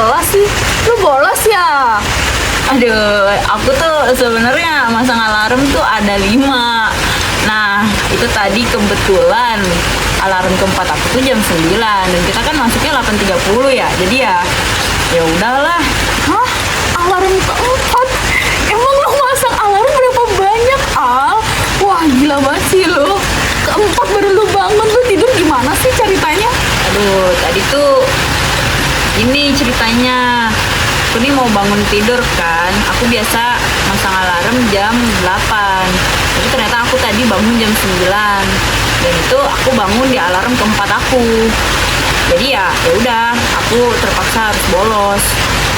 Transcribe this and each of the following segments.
kelas sih? Lu bolos ya? Aduh, aku tuh sebenarnya masang alarm tuh ada 5. Nah, itu tadi kebetulan alarm keempat aku tuh jam 9 dan kita kan masuknya 8.30 ya. Jadi ya udahlah. Hah? Alarm keempat? Emang lu masang alarm berapa banyak, Al? Wah, gila banget sih lu. Keempat baru lu bangun, lu tidur gimana sih ceritanya? Aduh, tadi tuh ini ceritanya. Aku nih mau bangun tidur kan. Aku biasa masang alarm jam 8. Tapi ternyata aku tadi bangun jam 9. Dan itu aku bangun di alarm keempat aku. Jadi ya udah, aku terpaksa harus bolos.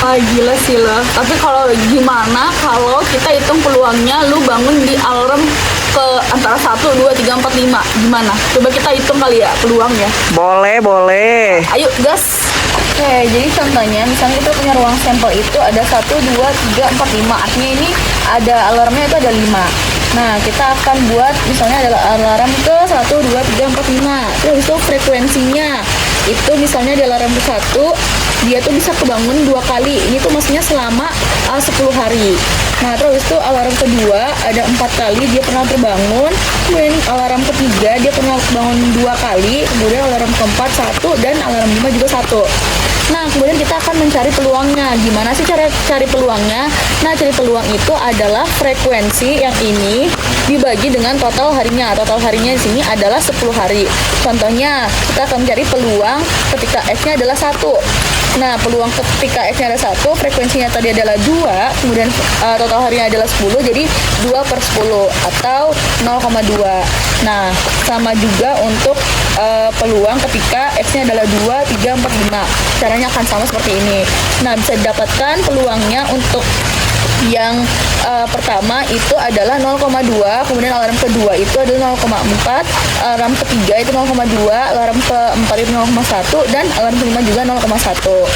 Ah, gila sih lo. Tapi kalau gimana kalau kita hitung peluangnya lu bangun di alarm ke antara 1, 2, 3, 4, 5. Gimana? Coba kita hitung kali ya peluangnya. Boleh. Ayo, gas. Oke, jadi contohnya misalnya kita punya ruang sampel itu ada 1, 2, 3, 4, 5. Artinya ini ada alarmnya itu ada 5. Nah, kita akan buat misalnya adalah alarm ke 1, 2, 3, 4, 5. Terus itu frekuensinya. Itu misalnya di alarm ke 1, dia tuh bisa kebangun 2 kali. Ini tuh maksudnya selama 10 hari. Nah, terus itu alarm kedua ada 4 kali dia pernah terbangun. Kemudian alarm ketiga dia pernah bangun 2 kali. Kemudian alarm keempat 1 dan alarm 5 juga 1. Nah, kemudian kita akan mencari peluangnya. Gimana sih cara cari peluangnya? Nah, cari peluang itu adalah frekuensi yang ini dibagi dengan total harinya. Total harinya di sini adalah 10 hari. Contohnya, kita akan mencari peluang ketika X-nya adalah 1. Nah, peluang ketika X-nya ada 1, frekuensinya tadi adalah 2, kemudian total harinya adalah 10, jadi 2/10 atau 0,2. Nah, sama juga untuk peluang ketika X-nya adalah 2, 3, 4, 5. Caranya akan sama seperti ini. Nah, bisa didapatkan peluangnya untuk yang pertama itu adalah 0,2, kemudian alarm kedua itu adalah 0,4, alarm ketiga itu 0,2, alarm keempat itu 0,1, dan alarm kelima juga 0,1.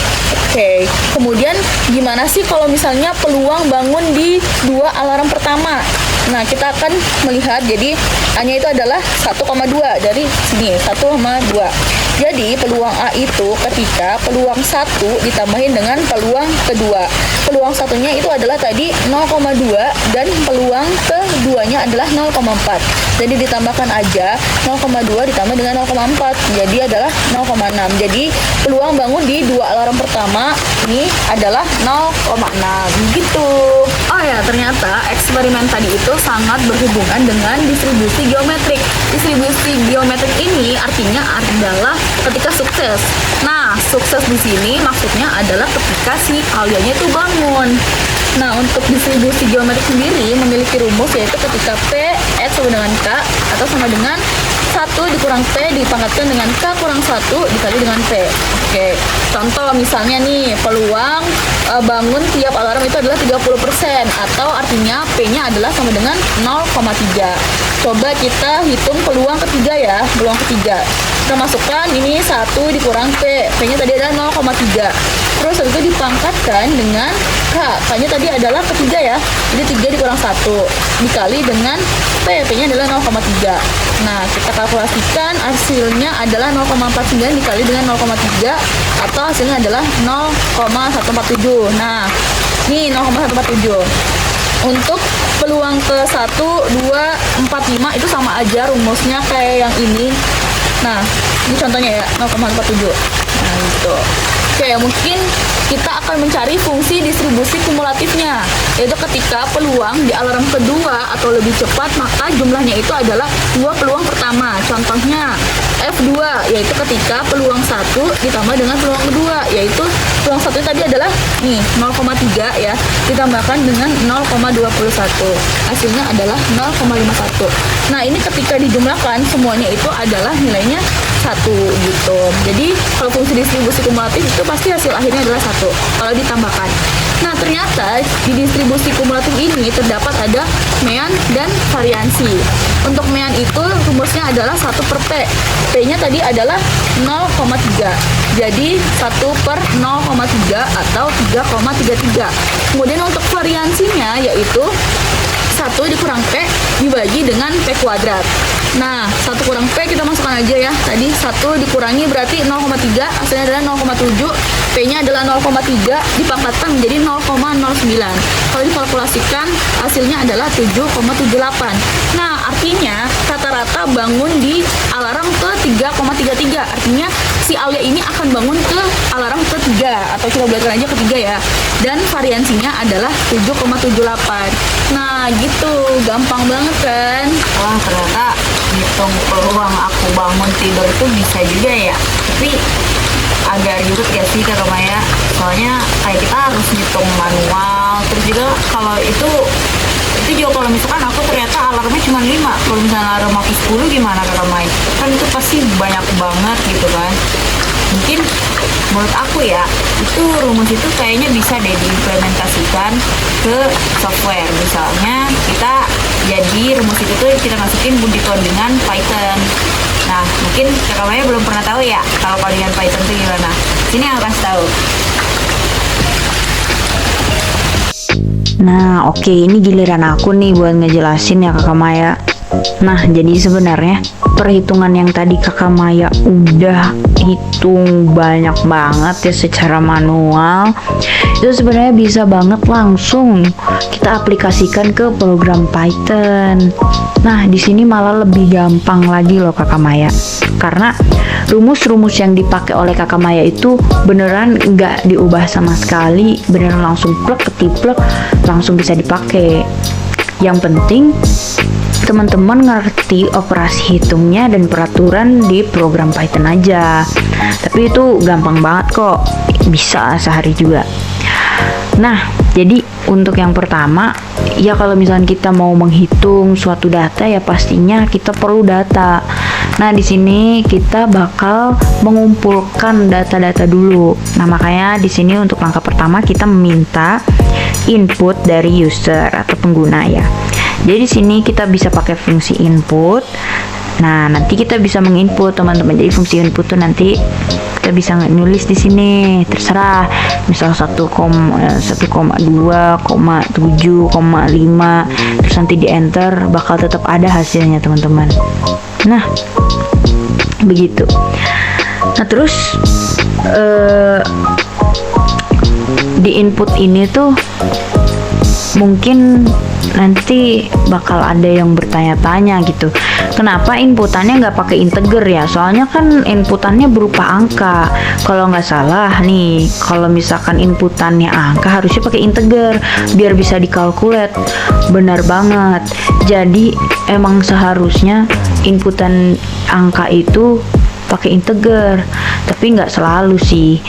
Oke, kemudian gimana sih kalau misalnya peluang bangun di 2 alarm pertama? Nah, kita akan melihat, jadi A-nya itu adalah 1,2 dari sini, 1,2. Jadi, peluang A itu ketika peluang 1 ditambahin dengan peluang kedua. Peluang satunya itu adalah tadi 0,2 dan peluang keduanya adalah 0,4. Jadi, ditambahkan aja 0,2 ditambah dengan 0,4. Jadi, adalah 0,6. Jadi, peluang bangun di 2 alarm pertama ini adalah 0,6. Gitu. Oh ya, ternyata eksperimen tadi itu sangat berhubungan dengan distribusi geometrik. Distribusi geometrik ini artinya adalah ketika sukses. Nah, sukses di sini maksudnya adalah ketika si kaliannya itu bangun. Nah, untuk distribusi geometrik sendiri memiliki rumus yaitu ketika P X sama dengan K atau sama dengan 1 dikurang P dipangkatkan dengan K kurang 1 dikali dengan P. Oke, contoh misalnya nih, peluang bangun tiap alarm itu adalah 30%, atau artinya P-nya adalah sama dengan 0,3. Coba kita hitung peluang ketiga ya, peluang ketiga. Kita masukkan ini 1 dikurang P, P-nya tadi adalah 0,3. Terus habis itu dipangkatkan dengan K, K-nya tadi adalah ketiga ya, jadi 3 dikurang 1 dikali dengan P, P-nya adalah 0,3. Nah, kita kalkulasikan hasilnya adalah 0,49 dikali dengan 0,3 atau hasilnya adalah 0,147. Nah, ini 0,147. Untuk peluang ke 1, 2, 4, 5 itu sama aja rumusnya kayak yang ini. Nah, ini contohnya ya, 0,47. Nah, gitu. Oke, mungkin kita akan mencari fungsi distribusi kumulatifnya, yaitu ketika peluang di alarm kedua atau lebih cepat, maka jumlahnya itu adalah 2 peluang pertama. Contohnya F2, yaitu ketika peluang 1 ditambah dengan peluang kedua, yaitu peluang 1 tadi adalah nih 0,3 ya, ditambahkan dengan 0,21. Hasilnya adalah 0,51. Nah, ini ketika dijumlahkan semuanya itu adalah nilainya 1 gitu. Jadi, kalau fungsi distribusi kumulatif itu pasti hasil akhirnya adalah 1 kalau ditambahkan. Nah, ternyata di distribusi kumulatif ini terdapat ada mean dan variansi. Untuk mean itu rumusnya adalah 1 per P. P-nya tadi adalah 0,3. Jadi 1 per 0,3 atau 3,33. Kemudian untuk variansinya yaitu 1 dikurang P dibagi dengan P kuadrat. Nah, 1 kurang P kita masukkan aja ya. Tadi 1 dikurangi berarti 0,3, hasilnya adalah 0,7. P-nya adalah 0,3 dipangkatkan menjadi 0,09. Kalau dikalkulasikan hasilnya adalah 7,78. Nah, artinya rata-rata bangun di alarm ke 3,33. Artinya si Alia ini akan bangun ke alarm ketiga, atau kita bulatkan aja ketiga ya. Dan variansinya adalah 7,78. Nah, gitu. Gampang banget kan? Wah, ternyata hitung peluang aku bangun tidur itu bisa juga ya. Tapi agak ribet ya sih Kak Maya. Soalnya kayak kita harus hitung manual. Terus juga kalau itu juga kalau misalkan aku ternyata alarmnya cuma 5. Kalau misalnya alarm aku 10 gimana Kak Maya? Kan itu pasti banyak banget gitu kan. Mungkin menurut aku ya, itu rumus itu kayaknya bisa deh diimplementasikan ke software. Misalnya kita jadi rumus itu tuh kita masukin body code dengan Python. Nah, mungkin Kakak Maya belum pernah tahu ya kalau codingan Python itu gimana. Sini aku kasih tahu. Nah, oke, ini giliran aku nih buat ngejelasin ya Kakak Maya. Nah, jadi sebenarnya perhitungan yang tadi Kakak Maya udah hitung banyak banget ya secara manual, itu sebenarnya bisa banget langsung kita aplikasikan ke program Python. Nah, di sini malah lebih gampang lagi loh Kakak Maya, karena rumus-rumus yang dipakai oleh Kakak Maya itu beneran nggak diubah sama sekali, beneran langsung plek ketiplek langsung bisa dipakai. Yang penting teman-teman ngerti operasi hitungnya dan peraturan di program Python aja. Tapi itu gampang banget kok, bisa sehari juga. Nah, jadi untuk yang pertama, ya kalau misalnya kita mau menghitung suatu data ya pastinya kita perlu data. Nah, di sini kita bakal mengumpulkan data-data dulu. Nah, makanya di sini untuk langkah pertama kita meminta input dari user atau pengguna ya. Jadi di sini kita bisa pakai fungsi input. Nah, nanti kita bisa menginput teman-teman. Jadi fungsi input tuh nanti kita bisa nulis di sini, terserah. Misal 1,2,7,5 terus nanti di enter bakal tetap ada hasilnya, teman-teman. Nah, begitu. Nah, terus di input ini tuh mungkin nanti bakal ada yang bertanya-tanya gitu, kenapa inputannya nggak pakai integer ya? Soalnya kan inputannya berupa angka. Kalau nggak salah nih, kalau misalkan inputannya angka harusnya pakai integer biar bisa dikalkulat. Benar banget. Jadi emang seharusnya inputan angka itu pakai integer, tapi nggak selalu sih.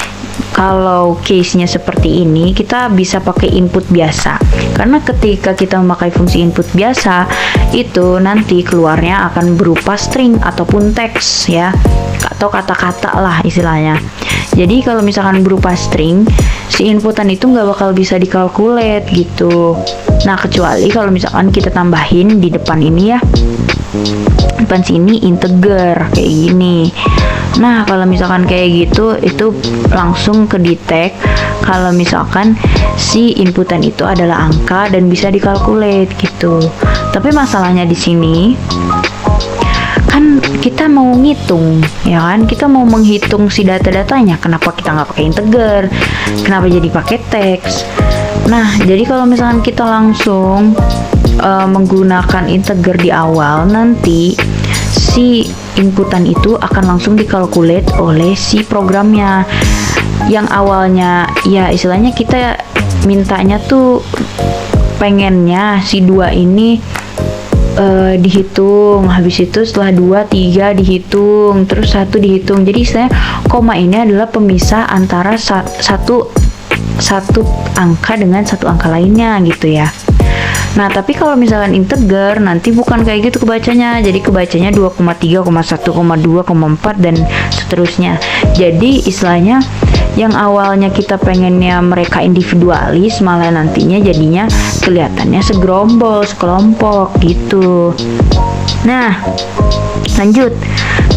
Kalau case-nya seperti ini, kita bisa pakai input biasa. Karena ketika kita memakai fungsi input biasa, itu nanti keluarnya akan berupa string ataupun teks ya, atau kata-kata lah istilahnya. Jadi kalau misalkan berupa string, si inputan itu nggak bakal bisa dikalkulate gitu. Nah, kecuali kalau misalkan kita tambahin di depan ini ya, depan sini integer kayak gini. Nah, kalau misalkan kayak gitu, itu langsung ke detect kalau misalkan si inputan itu adalah angka dan bisa dikalkulate gitu. Tapi masalahnya di sini kan kita mau ngitung, ya kan? Kita mau menghitung si data-datanya. Kenapa kita nggak pakai integer? Kenapa jadi pakai teks? Nah, jadi kalau misalkan kita langsung menggunakan integer di awal, nanti si inputan itu akan langsung dikalkulate oleh si programnya. Yang awalnya ya istilahnya kita mintanya tuh pengennya si 2 ini dihitung, habis itu setelah 2, 3 dihitung, terus 1 dihitung. Jadi istilahnya koma ini adalah pemisah antara satu angka dengan satu angka lainnya gitu ya. Nah, tapi kalau misalkan integer, nanti bukan kayak gitu kebacanya. Jadi kebacanya 2,3, 1,2, 4 dan seterusnya. Jadi istilahnya yang awalnya kita pengennya mereka individualis, malah nantinya jadinya kelihatannya segerombol, sekelompok gitu. Nah, lanjut.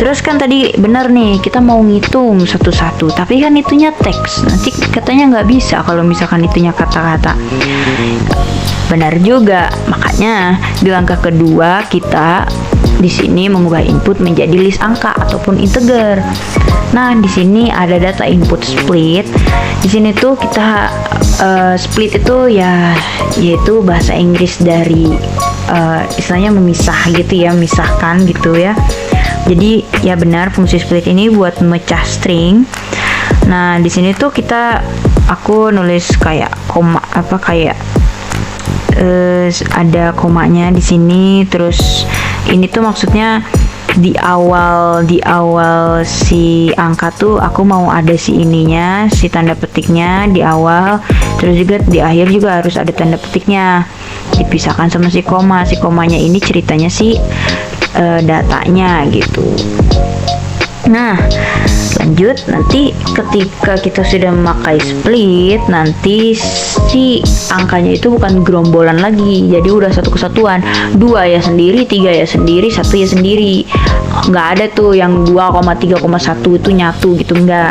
Terus kan tadi bener nih, kita mau ngitung satu-satu, tapi kan itunya teks. Nanti katanya nggak bisa kalau misalkan itunya kata-kata. Benar juga, makanya di langkah kedua kita di sini mengubah input menjadi list angka ataupun integer. Nah, di sini ada data input split. Di sini tuh kita split itu yaitu bahasa Inggris dari istilahnya memisah gitu ya, memisahkan gitu ya. Jadi ya benar, fungsi split ini buat memecah string. Nah, di sini tuh aku nulis kayak koma ada komanya di sini. Terus ini tuh maksudnya di awal si angka tuh aku mau ada si ininya, si tanda petiknya di awal. Terus juga di akhir juga harus ada tanda petiknya, dipisahkan sama si koma. Si komanya ini ceritanya si datanya gitu. Nah, lanjut, nanti ketika kita sudah memakai split, nanti si angkanya itu bukan gerombolan lagi, jadi udah satu kesatuan. 2 ya sendiri, 3 ya sendiri, 1 ya sendiri. Nggak ada tuh yang 2,3,1 itu nyatu gitu, nggak.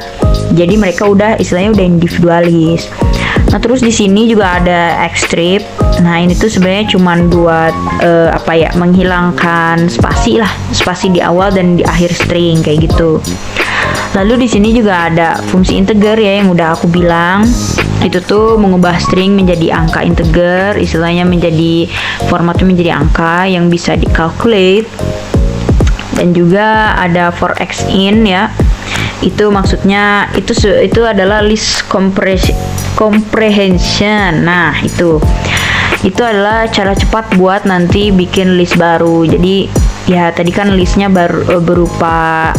Jadi mereka istilahnya udah individualis. Nah, terus di sini juga ada X-strip. Nah, ini tuh sebenarnya cuman buat menghilangkan spasi di awal dan di akhir string kayak gitu. Lalu di sini juga ada fungsi integer ya, yang udah aku bilang. Itu tuh mengubah string menjadi angka integer, istilahnya formatnya menjadi angka yang bisa dikalkulate. Dan juga ada for x in ya. Itu maksudnya itu adalah list comprehension. Nah, itu adalah cara cepat buat nanti bikin list baru. Jadi ya tadi kan listnya berupa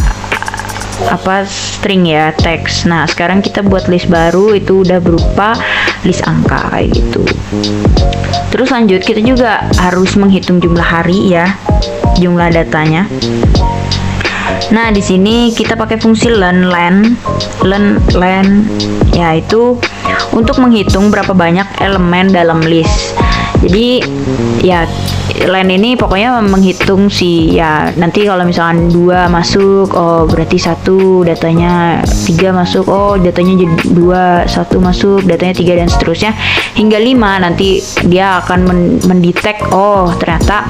string ya, teks. Nah, sekarang kita buat list baru, itu udah berupa list angka kayak gitu. Terus lanjut, kita juga harus menghitung jumlah hari ya, jumlah datanya. Nah, di sini kita pakai fungsi len yaitu untuk menghitung berapa banyak elemen dalam list. Jadi ya len ini pokoknya menghitung nanti kalau misalkan 2 masuk, oh berarti 1 datanya, 3 masuk, oh datanya jadi 2, 1 masuk, datanya 3, dan seterusnya hingga 5. Nanti dia akan mendetek, oh ternyata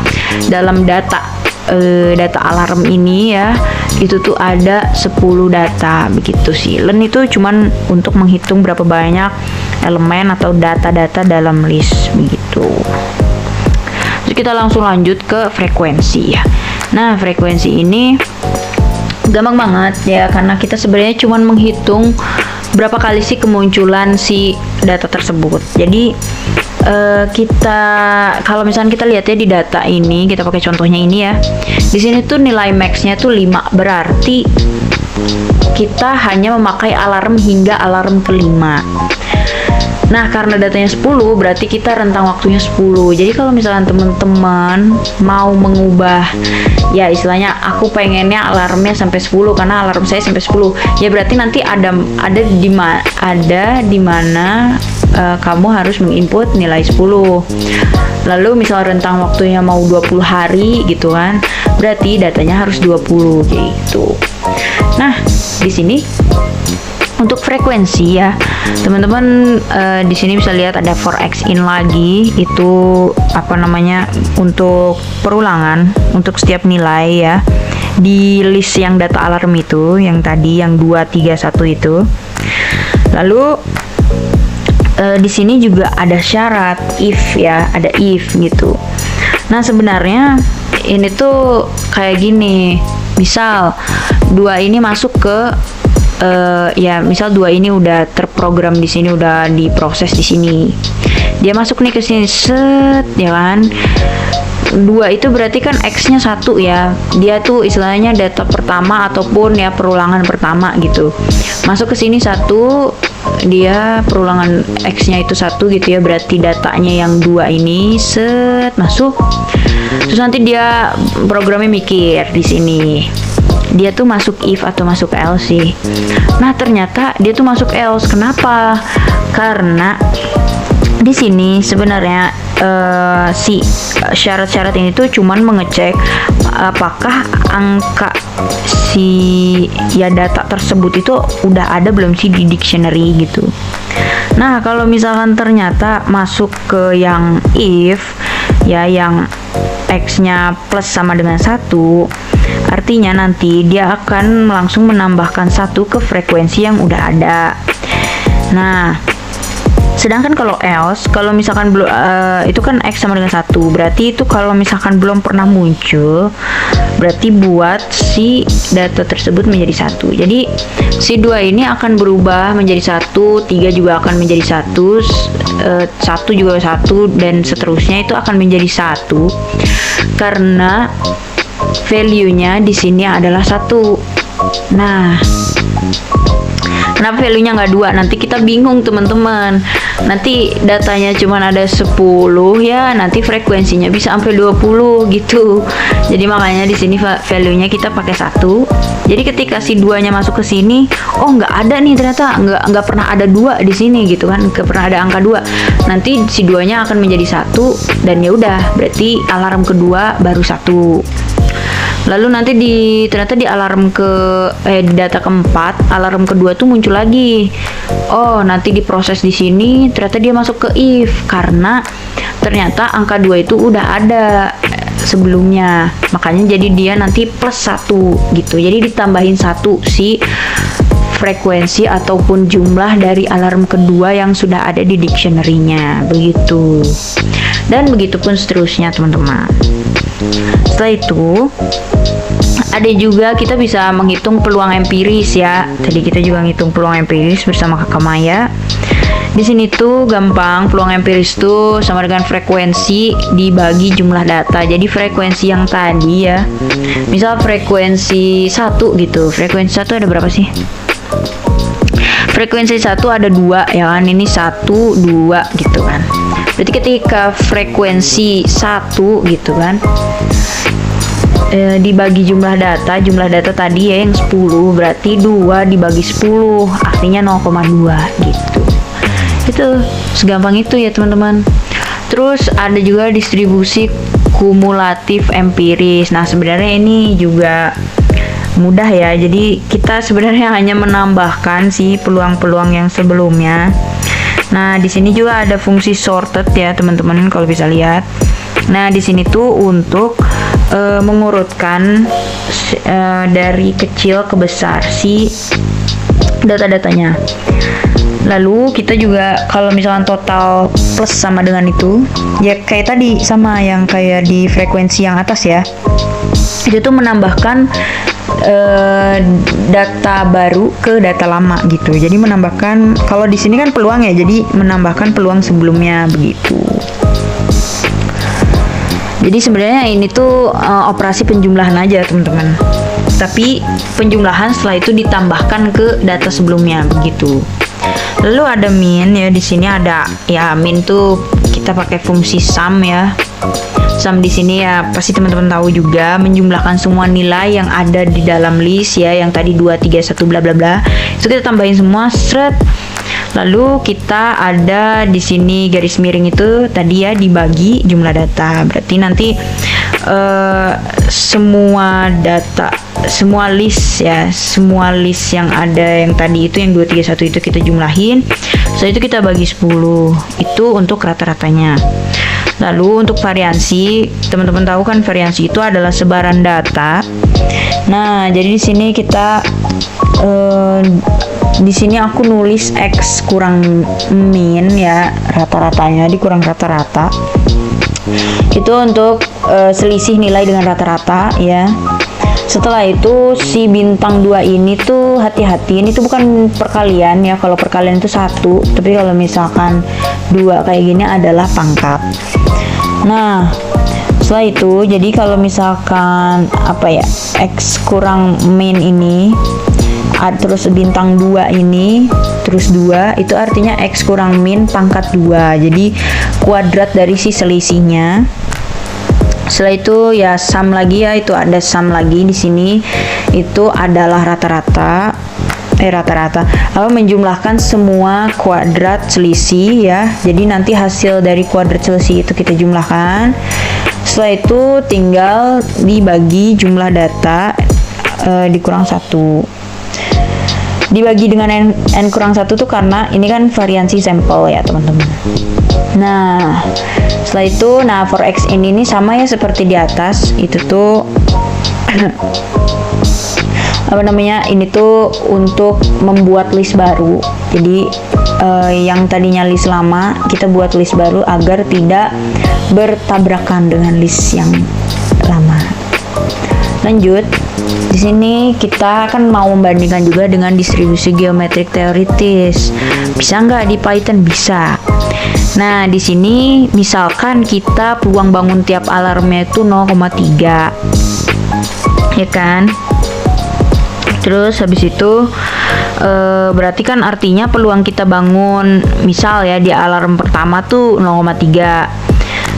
dalam data alarm ini ya, itu tuh ada 10 data begitu sih. Len itu cuman untuk menghitung berapa banyak elemen atau data-data dalam list begitu. Terus kita langsung lanjut ke frekuensi ya. Nah, frekuensi ini gampang banget ya, karena kita sebenarnya cuman menghitung berapa kali sih kemunculan si data tersebut. Jadi kalau misalnya kita lihat ya di data ini, kita pakai contohnya ini ya. Di sini tuh nilai max-nya tuh 5, berarti kita hanya memakai alarm hingga alarm kelima. Nah, karena datanya 10, berarti kita rentang waktunya 10. Jadi kalau misalkan teman-teman mau mengubah, ya istilahnya aku pengennya alarmnya sampai 10 karena alarm saya sampai 10. Ya berarti nanti ada di mana kamu harus menginput nilai 10. Lalu misal rentang waktunya mau 20 hari gitu kan, berarti datanya harus 20 gitu. Nah, di sini untuk frekuensi ya, teman-teman di sini bisa lihat ada for x in lagi, itu untuk perulangan untuk setiap nilai ya di list yang data alarm itu, yang tadi yang 2, 3, 1 itu. Lalu di sini juga ada syarat if ya, ada if gitu. Nah, sebenarnya ini tuh kayak gini, misal 2 ini masuk ke misal 2 ini udah terprogram di sini, udah diproses di sini, dia masuk nih ke sini set ya kan. 2 itu berarti kan x-nya 1 ya, dia tuh istilahnya data pertama ataupun ya perulangan pertama gitu. Masuk ke sini 1, dia perulangan x-nya itu 1 gitu ya, berarti datanya yang 2 ini set masuk. Terus nanti dia programnya mikir di sini, dia tuh masuk if atau masuk else sih. Nah, ternyata dia tuh masuk else. Kenapa? Karena di sini sebenarnya si syarat-syarat ini tuh cuman mengecek apakah angka si data tersebut itu udah ada belum sih di dictionary gitu. Nah, kalau misalkan ternyata masuk ke yang if ya, yang X-nya plus sama dengan 1, artinya nanti dia akan langsung menambahkan 1 ke frekuensi yang udah ada. Nah, sedangkan kalau else, kalau misalkan belum itu kan X sama dengan 1, berarti itu kalau misalkan belum pernah muncul, berarti buat si data tersebut menjadi 1. Jadi si 2 ini akan berubah menjadi 1, 3 juga akan menjadi 1, 1 juga 1, dan seterusnya itu akan menjadi 1 karena value-nya di sini adalah 1. Nah, kenapa value-nya nggak 2? Nanti kita bingung teman-teman. Nanti datanya cuma ada 10 ya, nanti frekuensinya bisa sampai 20 gitu. Jadi makanya di sini value-nya kita pakai 1. Jadi ketika si 2-nya masuk ke sini, oh nggak ada nih, ternyata nggak pernah ada 2 di sini gitu kan, nggak pernah ada angka 2. Nanti si 2-nya akan menjadi 1 dan ya udah, berarti alarm kedua baru 1. Lalu nanti ternyata di alarm di data keempat, alarm kedua tuh muncul lagi. Oh, nanti diproses di sini, ternyata dia masuk ke if karena ternyata angka 2 itu udah ada sebelumnya. Makanya jadi dia nanti plus 1 gitu. Jadi ditambahin 1 si frekuensi ataupun jumlah dari alarm kedua yang sudah ada di dictionary-nya, begitu. Dan begitu pun seterusnya, teman-teman. Setelah itu ada juga kita bisa menghitung peluang empiris ya. Tadi kita juga ngitung peluang empiris bersama Kakak Maya. Di sini tuh gampang, peluang empiris tuh sama dengan frekuensi dibagi jumlah data. Jadi frekuensi yang tadi ya, misal frekuensi 1 gitu. Frekuensi 1 ada berapa sih? Frekuensi 1 ada 2 ya kan, ini 1, 2 gitu kan. Berarti ketika frekuensi 1 gitu kan, dibagi jumlah data tadi ya yang 10, berarti 2 dibagi 10 artinya 0,2 gitu. Itu segampang itu ya teman-teman. Terus ada juga distribusi kumulatif empiris. Nah, sebenarnya ini juga mudah ya. Jadi kita sebenarnya hanya menambahkan si peluang-peluang yang sebelumnya. Nah, di sini juga ada fungsi sorted ya teman-teman kalau bisa lihat. Nah, di sini tuh untuk mengurutkan dari kecil ke besar si data-datanya. Lalu kita juga kalau misalkan total plus sama dengan itu, ya kayak tadi sama yang kayak di frekuensi yang atas ya. Itu tuh menambahkan data baru ke data lama gitu. Jadi menambahkan, kalau di sini kan peluang ya, jadi menambahkan peluang sebelumnya begitu. Jadi sebenarnya ini tuh operasi penjumlahan aja teman-teman. Tapi penjumlahan setelah itu ditambahkan ke data sebelumnya begitu. Lalu ada min ya, di sini ada ya min tuh kita pakai fungsi sum ya. Sum di sini ya pasti teman-teman tahu juga, menjumlahkan semua nilai yang ada di dalam list ya, yang tadi 2, 3, 1 bla bla bla. Itu kita tambahin semua seret. Lalu kita ada di sini garis miring itu tadi ya dibagi jumlah data. Berarti nanti semua data, semua list ya, semua list yang ada yang tadi itu yang 2, 3, 1 itu kita jumlahin. Setelah itu kita bagi 10. Itu untuk rata-ratanya. Lalu untuk variansi, teman-teman tahu kan variansi itu adalah sebaran data. Nah, jadi di sini kita di sini aku nulis X kurang min ya, rata-ratanya dikurang rata-rata. Itu untuk selisih nilai dengan rata-rata ya. Setelah itu si bintang 2 ini tuh hati-hati, ini tuh bukan perkalian ya. Kalau perkalian itu 1, tapi kalau misalkan 2 kayak gini adalah pangkat. Nah, setelah itu jadi kalau misalkan apa ya, X kurang min ini terus bintang 2 ini terus 2, itu artinya X kurang min pangkat 2. Jadi kuadrat dari si selisihnya. Setelah itu ya sum lagi ya, itu ada sum lagi di sini. Itu adalah rata-rata menjumlahkan semua kuadrat selisih ya. Jadi nanti hasil dari kuadrat selisih itu kita jumlahkan. Setelah itu tinggal dibagi jumlah data dikurang 1. Dibagi dengan n kurang 1 tuh karena ini kan variansi sampel ya teman-teman. Nah, setelah itu, nah for X ini sama ya seperti di atas. Itu tuh apa namanya? Ini tuh untuk membuat list baru. Jadi yang tadinya list lama kita buat list baru agar tidak bertabrakan dengan list yang lama. Lanjut, di sini kita kan mau membandingkan juga dengan distribusi geometrik teoritis. Bisa nggak di Python? Bisa. Nah, di sini misalkan kita peluang bangun tiap alarmnya itu 0,3, ya kan? Terus habis itu berarti kan artinya peluang kita bangun misal ya di alarm pertama tuh 0,3.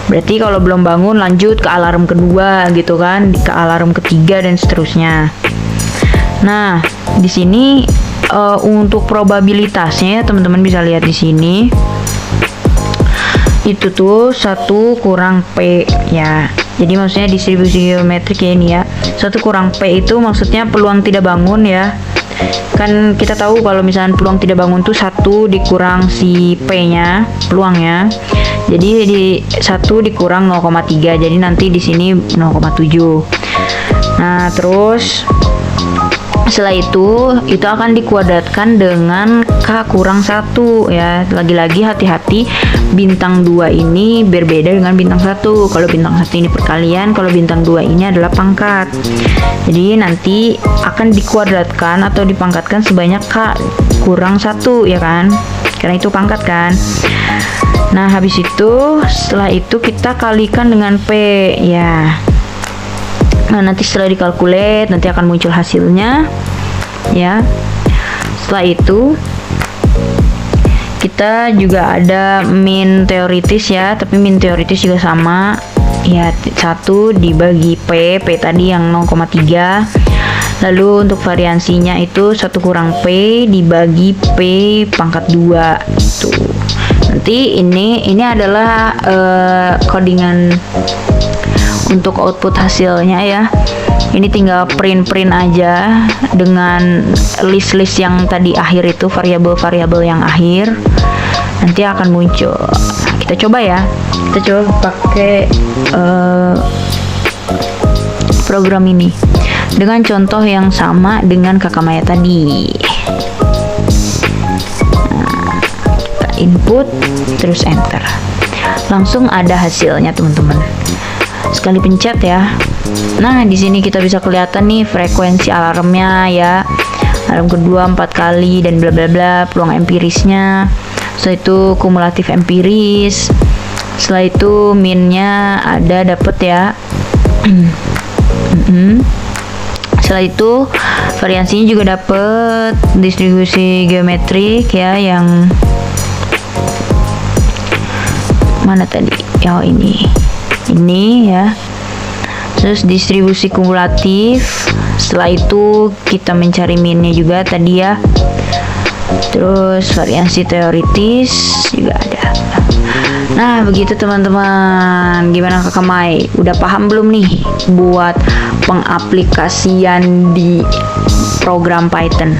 Berarti kalau belum bangun lanjut ke alarm kedua gitu kan, ke alarm ketiga dan seterusnya. Nah, di sini untuk probabilitasnya ya, teman-teman bisa lihat di sini. Itu tuh 1 kurang P ya. Jadi maksudnya distribusi geometrik ya ini ya. 1 kurang P itu maksudnya peluang tidak bangun ya. Kan kita tahu kalau misalnya peluang tidak bangun tuh 1 dikurang si P-nya, peluangnya. Jadi di 1 dikurang 0,3. Jadi nanti di sini 0,7. Nah, terus setelah itu akan dikuadratkan dengan K kurang 1 ya. Lagi-lagi hati-hati, bintang 2 ini berbeda dengan bintang 1. Kalau bintang 1 ini perkalian, kalau bintang 2 ini adalah pangkat. Jadi nanti akan dikuadratkan atau dipangkatkan sebanyak K kurang 1 ya kan, karena itu pangkat kan. Nah, habis itu setelah itu kita kalikan dengan P ya. Nah, nanti setelah dikalkulate nanti akan muncul hasilnya ya. Setelah itu kita juga ada min teoritis ya, tapi min teoritis juga sama ya, 1 dibagi P tadi yang 0,3. Lalu untuk variansinya itu 1 kurang P dibagi P pangkat 2 itu. Nanti ini adalah codingan untuk output hasilnya ya. Ini tinggal print aja dengan list yang tadi akhir itu, variabel yang akhir nanti akan muncul. Kita coba ya, kita coba pakai program ini dengan contoh yang sama dengan Kakak Maya tadi. Nah, kita input terus enter, langsung ada hasilnya teman-teman. Sekali pencet ya. Nah, di sini kita bisa kelihatan nih frekuensi alarmnya ya. Alarm kedua 4 kali dan bla bla bla, peluang empirisnya. Setelah itu kumulatif empiris. Setelah itu minnya ada dapet ya. Setelah itu variansinya juga dapet, distribusi geometrik ya, yang mana tadi? Oh, ini ya. Terus distribusi kumulatif. Setelah itu kita mencari minnya juga tadi ya. Terus variansi teoritis juga ada. Nah, begitu teman-teman. Gimana Kakak Mai? Udah paham belum nih buat pengaplikasian di program Python?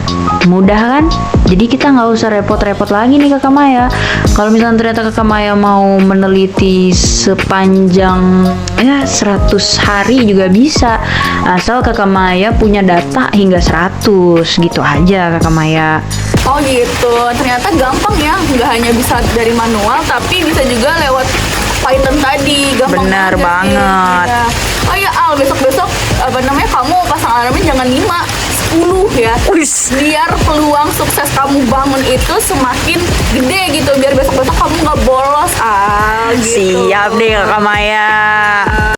Mudah kan? Jadi kita nggak usah repot-repot lagi nih Kakak Maya. Kalau misalnya ternyata Kakak Maya mau meneliti sepanjang ya 100 hari juga bisa, asal Kakak Maya punya data hingga 100 gitu aja Kakak Maya. Oh gitu, ternyata gampang ya, nggak hanya bisa dari manual tapi bisa juga lewat Python tadi, gampang Benar banget. banget. Ya. Oh ya Al, besok-besok kamu pasang alarmnya jangan 5, 10 ya. Biar peluang sukses kamu bangun itu semakin gede gitu, biar besok-besok kamu nggak bolos Al gitu. Siap deh Kakak Maya.